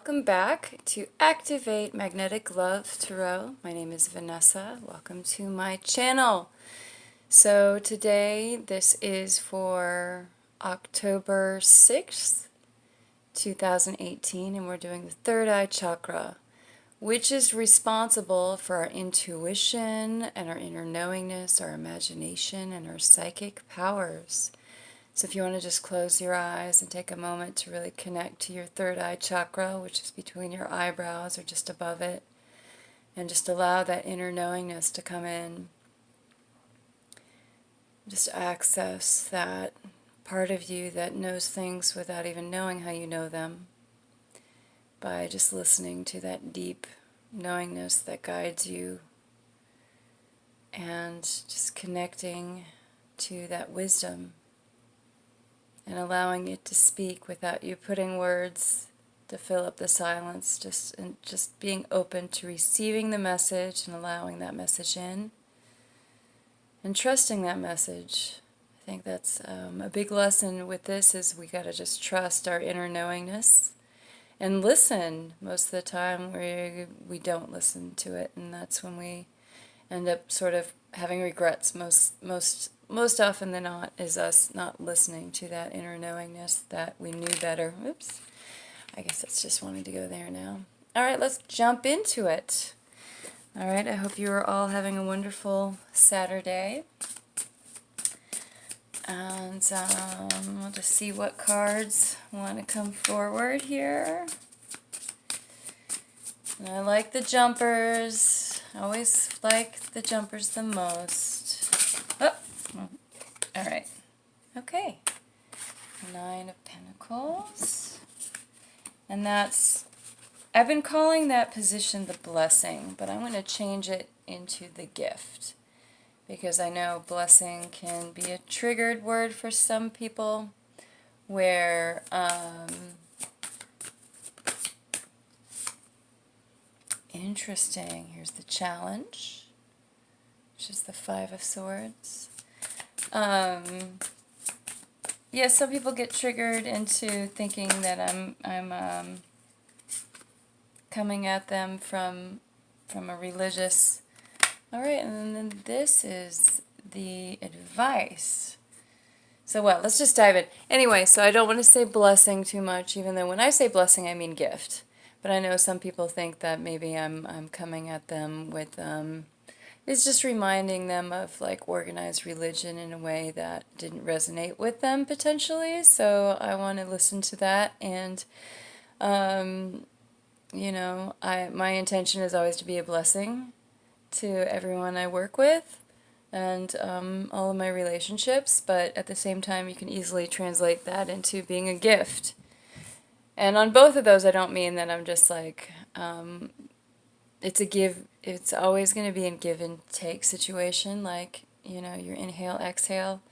Welcome back to Activate Magnetic Love Tarot. My name is Vanessa. Welcome to my channel. So today, this is for October 6th, 2018, and we're doing the third eye chakra, which is responsible for our intuition and our inner knowingness, our imagination, and our psychic powers. So if you want to just close your eyes and take a moment to really connect to your third eye chakra, which is between your eyebrows or just above it, and just allow that inner knowingness to come in. Just access that part of you that knows things without even knowing how you know them, by just listening to that deep knowingness that guides you, and just connecting to that wisdom and allowing it to speak without you putting words to fill up the silence, just being open to receiving the message and allowing that message in and trusting that message. I think that's a big lesson with this, is we got to just trust our inner knowingness and listen. Most of the time we don't listen to it, and that's when we end up sort of having regrets. Most often than not is us not listening to that inner knowingness that we knew better. Oops, I guess that's just wanting to go there now. All right, let's jump into it. All right, I hope you are all having a wonderful Saturday. And we'll just see what cards want to come forward here. And I like the jumpers. I always like the jumpers the most. Oh, all right. Okay. 9 of Pentacles. And that's, I've been calling that position the blessing, but I'm going to change it into the gift, because I know blessing can be a triggered word for some people, where interesting. Here's the challenge, which is the 5 of Swords. Yeah, some people get triggered into thinking that I'm coming at them from a religious. All right, and then this is the advice. So what? Let's just dive in. Anyway, so I don't want to say blessing too much, even though when I say blessing, I mean gift. But I know some people think that maybe I'm coming at them with it's just reminding them of like organized religion in a way that didn't resonate with them potentially. So I want to listen to that, and you know, my intention is always to be a blessing to everyone I work with and all of my relationships, but at the same time you can easily translate that into being a gift. And on both of those, I don't mean that I'm just like it's a give. It's always going to be a give and take situation, like, you know, your inhale, exhale.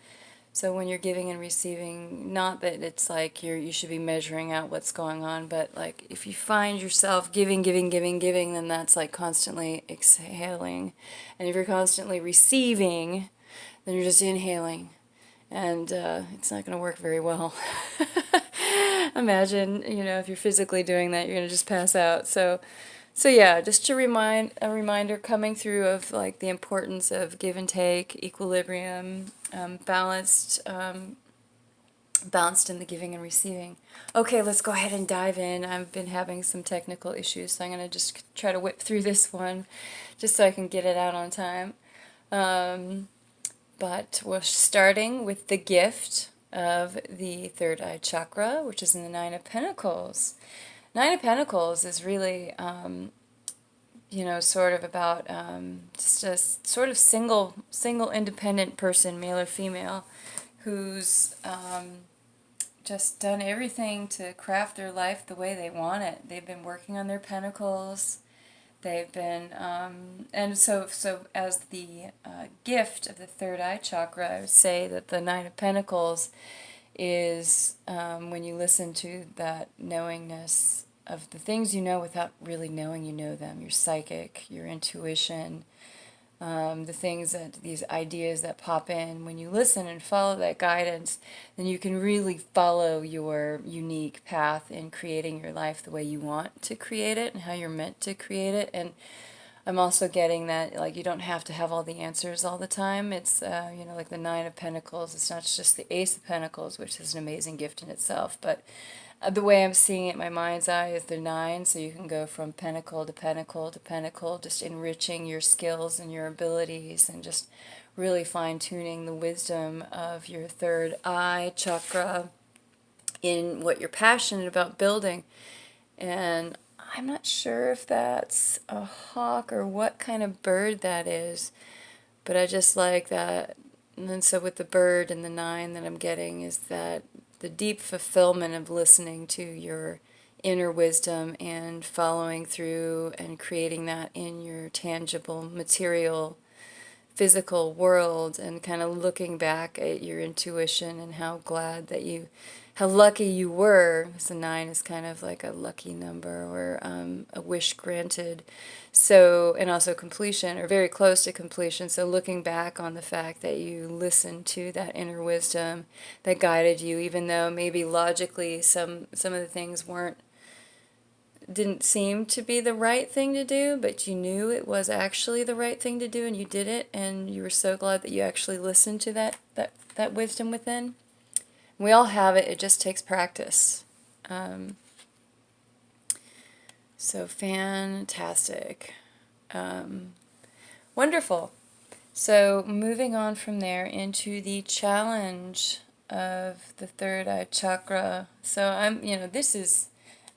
So when you're giving and receiving, not that it's like you should be measuring out what's going on, but like if you find yourself giving, then that's like constantly exhaling. And if you're constantly receiving, then you're just inhaling. And it's not going to work very well. Imagine, you know, if you're physically doing that, you're going to just pass out. So yeah, just to a reminder coming through of like the importance of give and take, equilibrium, balanced in the giving and receiving. Okay, let's go ahead and dive in. I've been having some technical issues, so I'm going to just try to whip through this one just so I can get it out on time. But we're starting with the gift of the third eye chakra, which is in the 9 of Pentacles. 9 of Pentacles is really, you know, sort of about just a sort of single independent person, male or female, who's just done everything to craft their life the way they want it. They've been working on their pentacles. They've been, and so as the gift of the third eye chakra, I would say that the 9 of Pentacles is when you listen to that knowingness of the things you know without really knowing you know them, your psychic, your intuition, the things that, these ideas that pop in, when you listen and follow that guidance, then you can really follow your unique path in creating your life the way you want to create it and how you're meant to create it. And I'm also getting that, like, you don't have to have all the answers all the time. It's, like the Nine of Pentacles. It's not just the Ace of Pentacles, which is an amazing gift in itself, but the way I'm seeing it in my mind's eye is the nine, so you can go from pentacle to pentacle to pentacle, just enriching your skills and your abilities and just really fine-tuning the wisdom of your third eye chakra in what you're passionate about building. And I'm not sure if that's a hawk or what kind of bird that is, but I just like that. And then so with the bird and the nine that I'm getting is that the deep fulfillment of listening to your inner wisdom and following through and creating that in your tangible, material, physical world, and kind of looking back at your intuition and how glad that you, how lucky you were, because the nine is kind of like a lucky number or a wish granted. So, and also completion, or very close to completion. So looking back on the fact that you listened to that inner wisdom that guided you, even though maybe logically some of the things didn't seem to be the right thing to do, but you knew it was actually the right thing to do, and you did it, and you were so glad that you actually listened to that wisdom within. We all have it. It just takes practice. So fantastic. Wonderful. So moving on from there into the challenge of the third eye chakra. So this is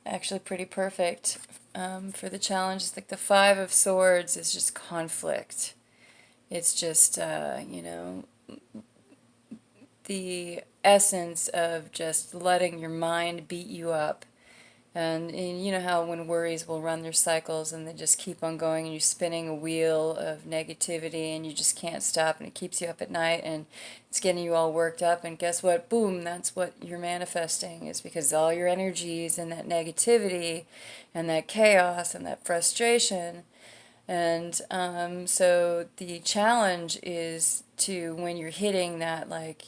actually pretty perfect for the challenge. It's like the Five of Swords is just conflict. It's just, the essence of just letting your mind beat you up. And you know how when worries will run their cycles and they just keep on going and you're spinning a wheel of negativity and you just can't stop and it keeps you up at night and it's getting you all worked up, and guess what? Boom, that's what you're manifesting, is because all your energy is in that negativity and that chaos and that frustration. And so the challenge is to, when you're hitting that, like,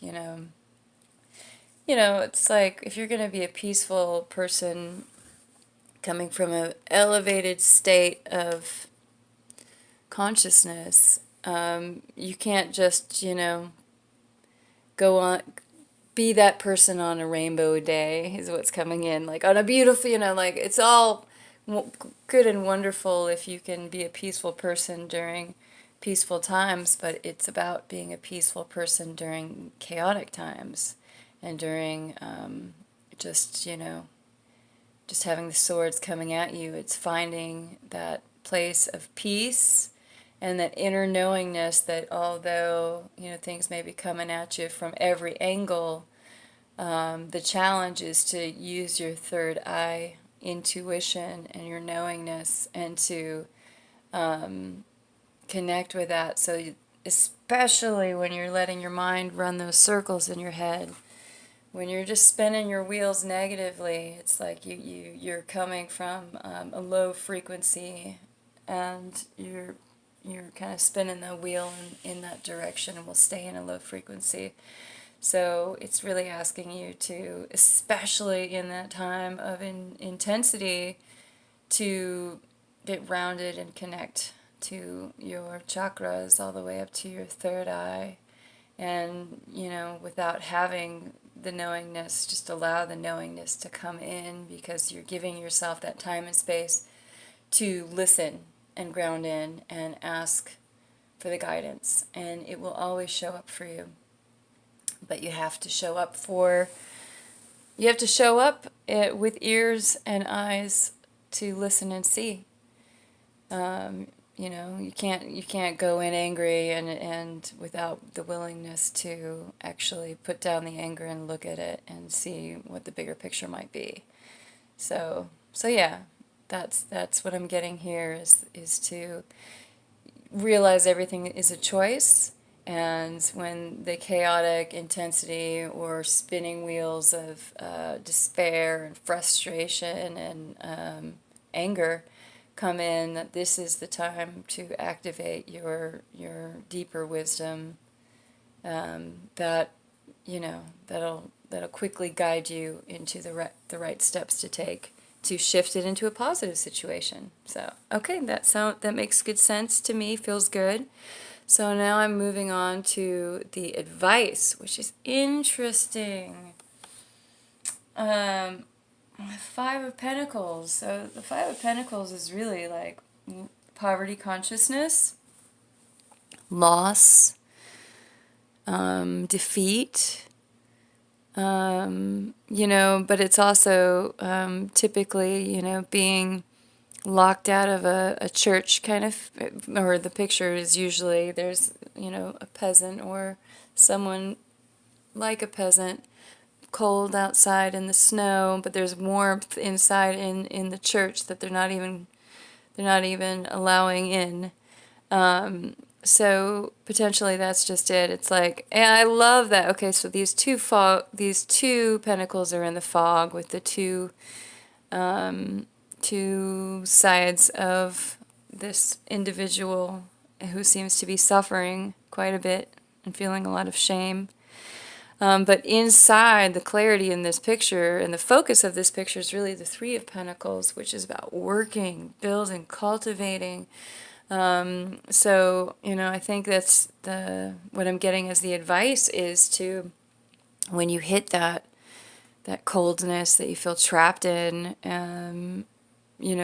it's like if you're going to be a peaceful person coming from an elevated state of consciousness, you can't just, go on, be that person on a rainbow day, is what's coming in. Like on a beautiful, like it's all good and wonderful if you can be a peaceful person during peaceful times, but it's about being a peaceful person during chaotic times and during just, just having the swords coming at you. It's finding that place of peace and that inner knowingness that although, things may be coming at you from every angle, the challenge is to use your third eye intuition and your knowingness and to connect with that. So especially when you're letting your mind run those circles in your head, when you're just spinning your wheels negatively, it's like you're coming from a low frequency, and you're kind of spinning the wheel in that direction, and will stay in a low frequency. So it's really asking you to, especially in that time of intensity, to get grounded and connect to your chakras all the way up to your third eye. And, without having the knowingness, just allow the knowingness to come in, because you're giving yourself that time and space to listen and ground in and ask for the guidance. And it will always show up for you. But you have to show up with ears and eyes to listen and see. You can't go in angry and without the willingness to actually put down the anger and look at it and see what the bigger picture might be. So yeah, that's what I'm getting here is to realize everything is a choice. And when the chaotic intensity or spinning wheels of despair and frustration and anger come in, that this is the time to activate your deeper wisdom, that that'll quickly guide you into the right steps to take to shift it into a positive situation. So, okay, that makes good sense to me, feels good. So now I'm moving on to the advice, which is interesting. Five of Pentacles. So the Five of Pentacles is really like poverty consciousness, loss, defeat, but it's also typically, being locked out of a church kind of, or the picture is usually there's, a peasant or someone like a peasant, cold outside in the snow, but there's warmth inside in the church that they're not even allowing in. So potentially that's just it. It's like, and I love that. Okay, so these two pentacles are in the fog with the two sides of this individual who seems to be suffering quite a bit and feeling a lot of shame. But inside the clarity in this picture, and the focus of this picture is really the Three of Pentacles, which is about working, building, cultivating. So, I think that's what I'm getting as the advice is to, when you hit that coldness that you feel trapped in, you're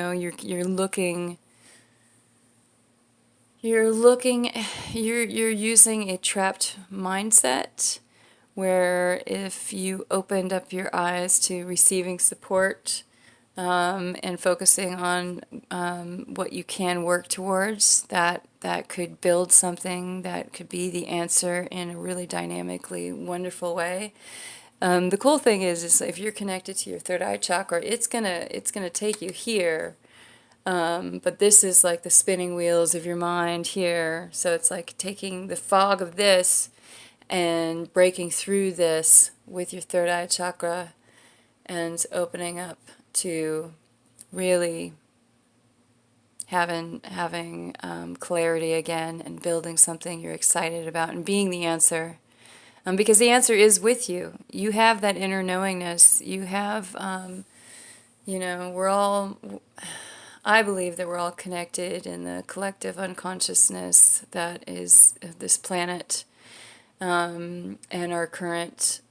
using a trapped mindset, where if you opened up your eyes to receiving support, and focusing on what you can work towards, that could build something that could be the answer in a really dynamically wonderful way. The cool thing is if you're connected to your third eye chakra, it's gonna take you here. But this is like the spinning wheels of your mind here. So it's like taking the fog of this and breaking through this with your third eye chakra and opening up to really having clarity again and building something you're excited about and being the answer. Because the answer is with you. You have that inner knowingness. You have, I believe that we're all connected in the collective unconsciousness that is this planet, and our current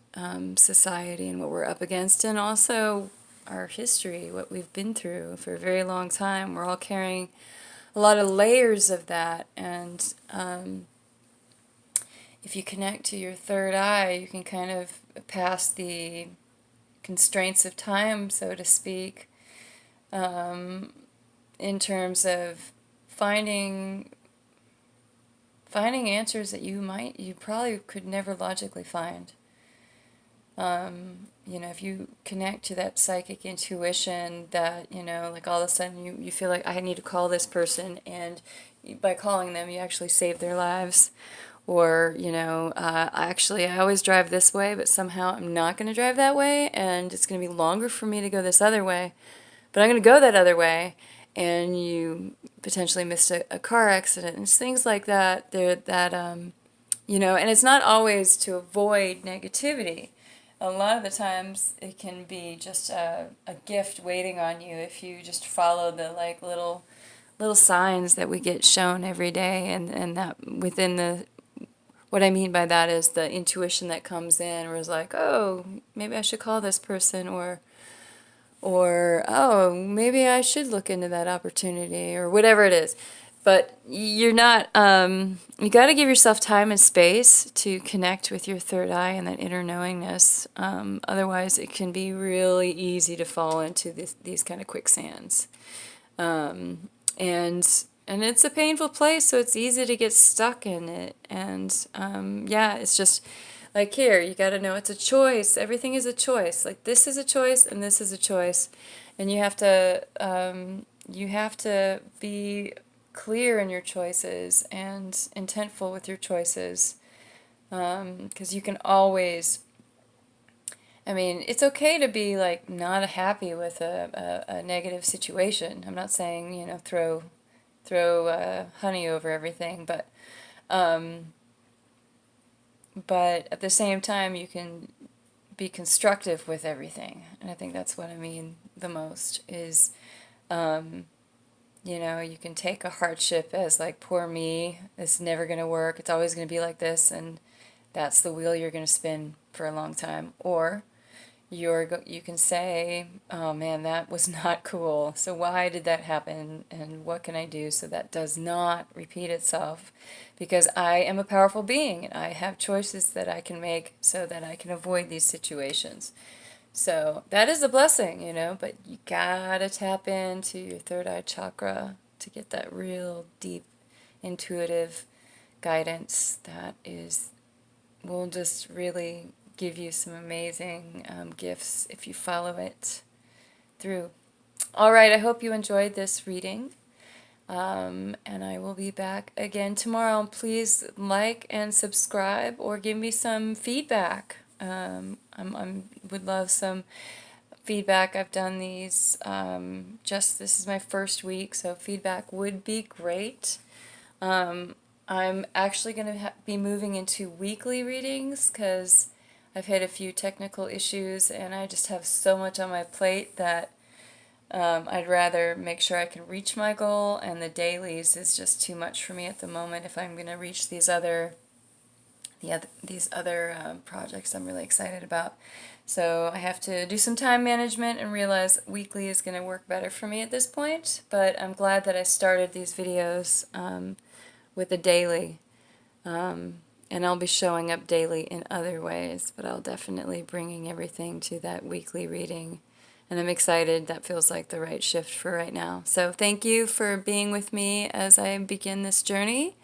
society and what we're up against, and also our history, what we've been through for a very long time. We're all carrying a lot of layers of that, and if you connect to your third eye, you can kind of pass the constraints of time, so to speak, in terms of finding answers that you probably could never logically find. If you connect to that psychic intuition that, like all of a sudden you feel like I need to call this person, and by calling them you actually save their lives. Or, actually I always drive this way, but somehow I'm not going to drive that way, and it's going to be longer for me to go this other way, but I'm going to go that other way. And you potentially missed a car accident, and it's things like that. And it's not always to avoid negativity. A lot of the times it can be just a gift waiting on you if you just follow the little signs that we get shown every day, and that within what I mean by that is the intuition that comes in, where it's like, oh, maybe I should call this person, or oh, maybe I should look into that opportunity, or whatever it is. But you're not, you got to give yourself time and space to connect with your third eye and that inner knowingness. Otherwise, it can be really easy to fall into these kind of quicksands. And it's a painful place, so it's easy to get stuck in it. And it's just like here, you got to know it's a choice. Everything is a choice. Like this is a choice, and this is a choice, and you have to be clear in your choices and intentful with your choices, because you can always, I mean, it's okay to be like not happy with a negative situation. I'm not saying, you know, throw honey over everything, um, but at the same time, you can be constructive with everything. And I think that's what I mean the most is, um, you know, you can take a hardship as like, poor me, it's never going to work, it's always going to be like this, and that's the wheel you're going to spin for a long time. Or you can say, oh man, that was not cool. So why did that happen? And what can I do so that does not repeat itself? Because I am a powerful being and I have choices that I can make so that I can avoid these situations. So that is a blessing, you know, but you gotta tap into your third eye chakra to get that real deep intuitive guidance that will just really give you some amazing gifts if you follow it through. All right, I hope you enjoyed this reading. And I will be back again tomorrow. Please like and subscribe or give me some feedback. Would love some feedback. I've done these, this is my first week, so feedback would be great. I'm actually going to be moving into weekly readings because I've had a few technical issues and I just have so much on my plate that I'd rather make sure I can reach my goal, and the dailies is just too much for me at the moment if I'm going to reach these other projects I'm really excited about. So I have to do some time management and realize weekly is going to work better for me at this point, but I'm glad that I started these videos with a daily, and I'll be showing up daily in other ways, but I'll definitely bringing everything to that weekly reading, and I'm excited. That feels like the right shift for right now. So thank you for being with me as I begin this journey.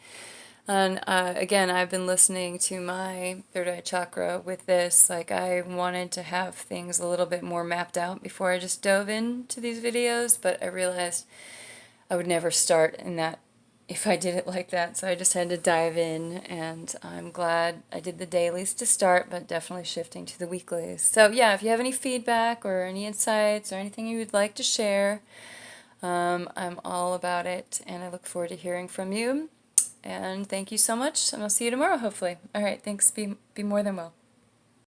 And again, I've been listening to my third eye chakra with this. Like, I wanted to have things a little bit more mapped out before I just dove into these videos, but I realized I would never start in that if I did it like that. So I just had to dive in, and I'm glad I did the dailies to start, but definitely shifting to the weeklies. So yeah, if you have any feedback or any insights or anything you would like to share, I'm all about it, and I look forward to hearing from you. And thank you so much, and I'll see you tomorrow, hopefully. All right, thanks. Be more than well.